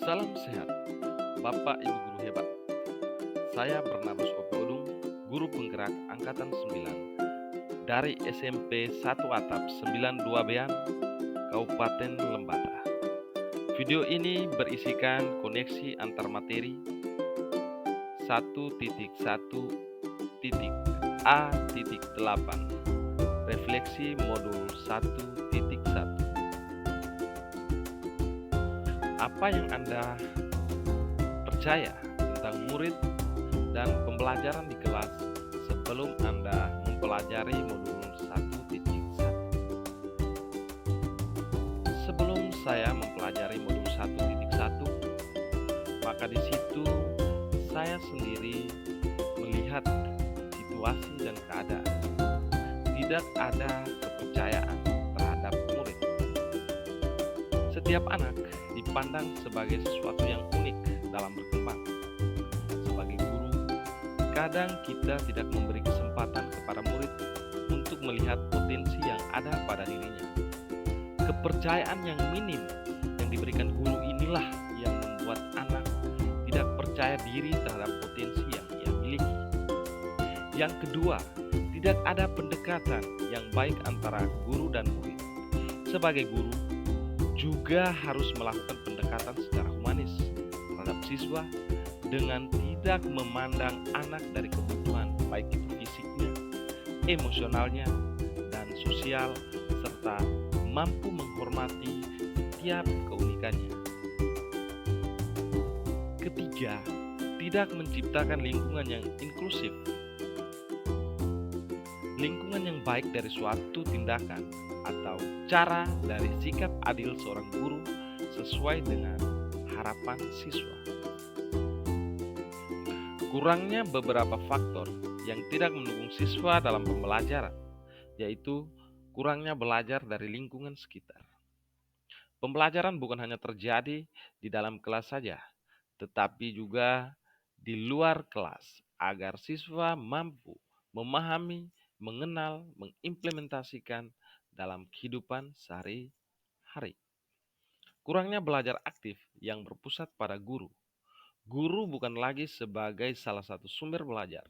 Salam sehat, Bapak Ibu guru hebat. Saya Bernardus Opodung, guru penggerak angkatan 9 dari SMP 1 Atap 92 Bean, Kabupaten Lembata. Video ini berisikan koneksi antar materi 1.1.A.8 refleksi modul 1.1. Apa yang Anda percaya tentang murid dan pembelajaran di kelas sebelum Anda mempelajari modul 1.1? Sebelum saya mempelajari modul 1.1, maka di situ saya sendiri melihat situasi dan keadaan. Tidak ada kepercayaan terhadap murid. Setiap anak dipandang sebagai sesuatu yang unik dalam berkembang. Sebagai guru, kadang kita tidak memberi kesempatan kepada murid untuk melihat potensi yang ada pada dirinya. Kepercayaan yang minim yang diberikan guru inilah yang membuat anak tidak percaya diri terhadap potensi yang ia miliki. Yang kedua, tidak ada pendekatan yang baik antara guru dan murid. Sebagai guru, juga harus melakukan pendekatan secara humanis terhadap siswa dengan tidak memandang anak dari kebutuhan baik itu fisiknya, emosionalnya, dan sosial, serta mampu menghormati setiap keunikannya. Ketiga, tidak menciptakan lingkungan yang inklusif. Lingkungan yang baik dari suatu tindakan atau cara dari sikap adil seorang guru sesuai dengan harapan siswa. Kurangnya beberapa faktor yang tidak mendukung siswa dalam pembelajaran, yaitu kurangnya belajar dari lingkungan sekitar. Pembelajaran bukan hanya terjadi di dalam kelas saja, tetapi juga di luar kelas agar siswa mampu memahami, mengenal, mengimplementasikan dalam kehidupan sehari-hari. Kurangnya belajar aktif yang berpusat pada guru. Guru bukan lagi sebagai salah satu sumber belajar,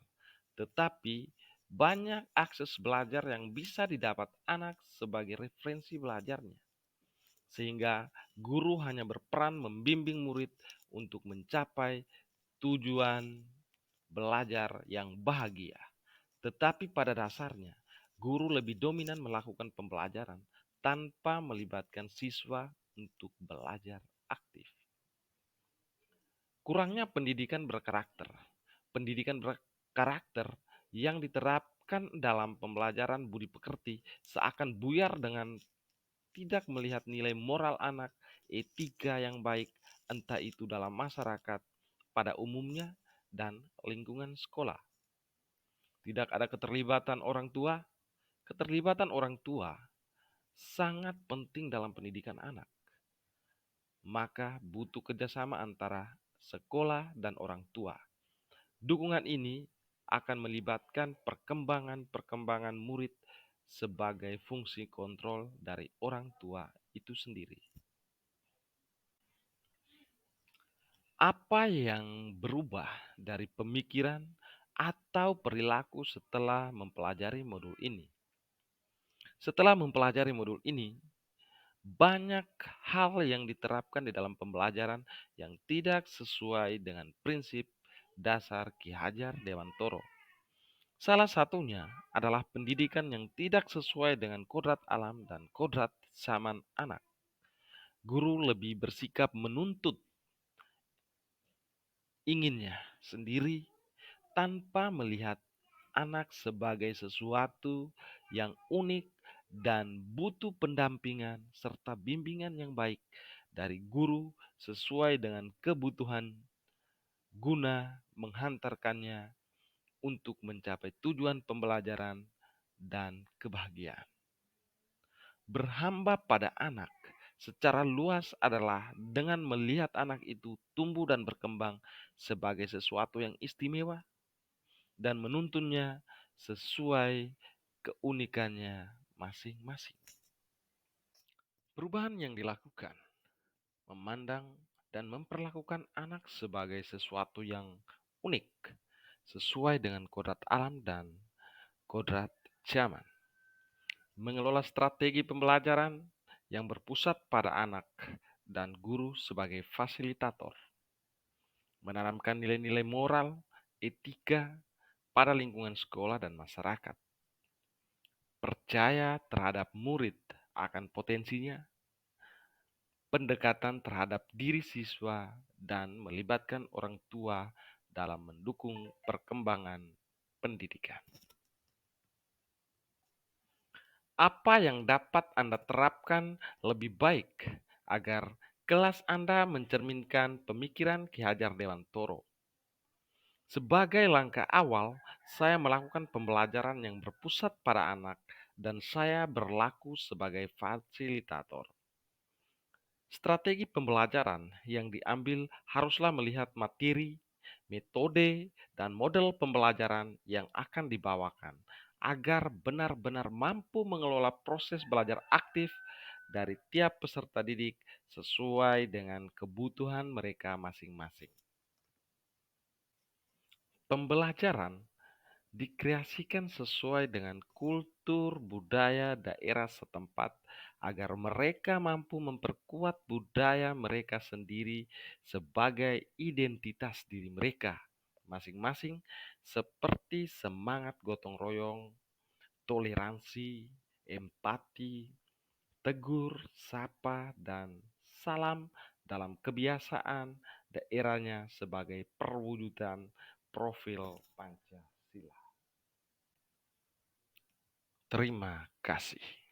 tetapi banyak akses belajar yang bisa didapat anak sebagai referensi belajarnya. Sehingga guru hanya berperan membimbing murid untuk mencapai tujuan belajar yang bahagia. Tetapi pada dasarnya, guru lebih dominan melakukan pembelajaran tanpa melibatkan siswa untuk belajar aktif. Kurangnya pendidikan berkarakter. Pendidikan berkarakter yang diterapkan dalam pembelajaran budi pekerti seakan buyar dengan tidak melihat nilai moral anak, etika yang baik, entah itu dalam masyarakat pada umumnya dan lingkungan sekolah. Tidak ada keterlibatan orang tua. Keterlibatan orang tua sangat penting dalam pendidikan anak. Maka butuh kerjasama antara sekolah dan orang tua. Dukungan ini akan melibatkan perkembangan murid sebagai fungsi kontrol dari orang tua itu sendiri. Apa yang berubah dari pemikiran atau perilaku setelah mempelajari modul ini? Setelah mempelajari modul ini, banyak hal yang diterapkan di dalam pembelajaran yang tidak sesuai dengan prinsip dasar Ki Hajar Dewantoro. Salah satunya adalah pendidikan yang tidak sesuai dengan kodrat alam dan kodrat zaman anak. Guru lebih bersikap menuntut inginnya sendiri tanpa melihat anak sebagai sesuatu yang unik dan butuh pendampingan serta bimbingan yang baik dari guru sesuai dengan kebutuhan guna menghantarkannya untuk mencapai tujuan pembelajaran dan kebahagiaan. Berhamba pada anak secara luas adalah dengan melihat anak itu tumbuh dan berkembang sebagai sesuatu yang istimewa dan menuntunnya sesuai keunikannya masing-masing. Perubahan yang dilakukan memandang dan memperlakukan anak sebagai sesuatu yang unik, sesuai dengan kodrat alam dan kodrat zaman. Mengelola strategi pembelajaran yang berpusat pada anak dan guru sebagai fasilitator. Menanamkan nilai-nilai moral, etika pada lingkungan sekolah dan masyarakat. Percaya terhadap murid akan potensinya, pendekatan terhadap diri siswa, dan melibatkan orang tua dalam mendukung perkembangan pendidikan. Apa yang dapat Anda terapkan lebih baik agar kelas Anda mencerminkan pemikiran Ki Hajar Dewantoro? Sebagai langkah awal, saya melakukan pembelajaran yang berpusat pada anak dan saya berlaku sebagai fasilitator. Strategi pembelajaran yang diambil haruslah melihat materi, metode, dan model pembelajaran yang akan dibawakan agar benar-benar mampu mengelola proses belajar aktif dari tiap peserta didik sesuai dengan kebutuhan mereka masing-masing. Pembelajaran dikreasikan sesuai dengan kultur budaya daerah setempat agar mereka mampu memperkuat budaya mereka sendiri sebagai identitas diri mereka masing-masing, seperti semangat gotong royong, toleransi, empati, tegur, sapa, dan salam dalam kebiasaan daerahnya sebagai perwujudan profil Pancasila. Terima kasih.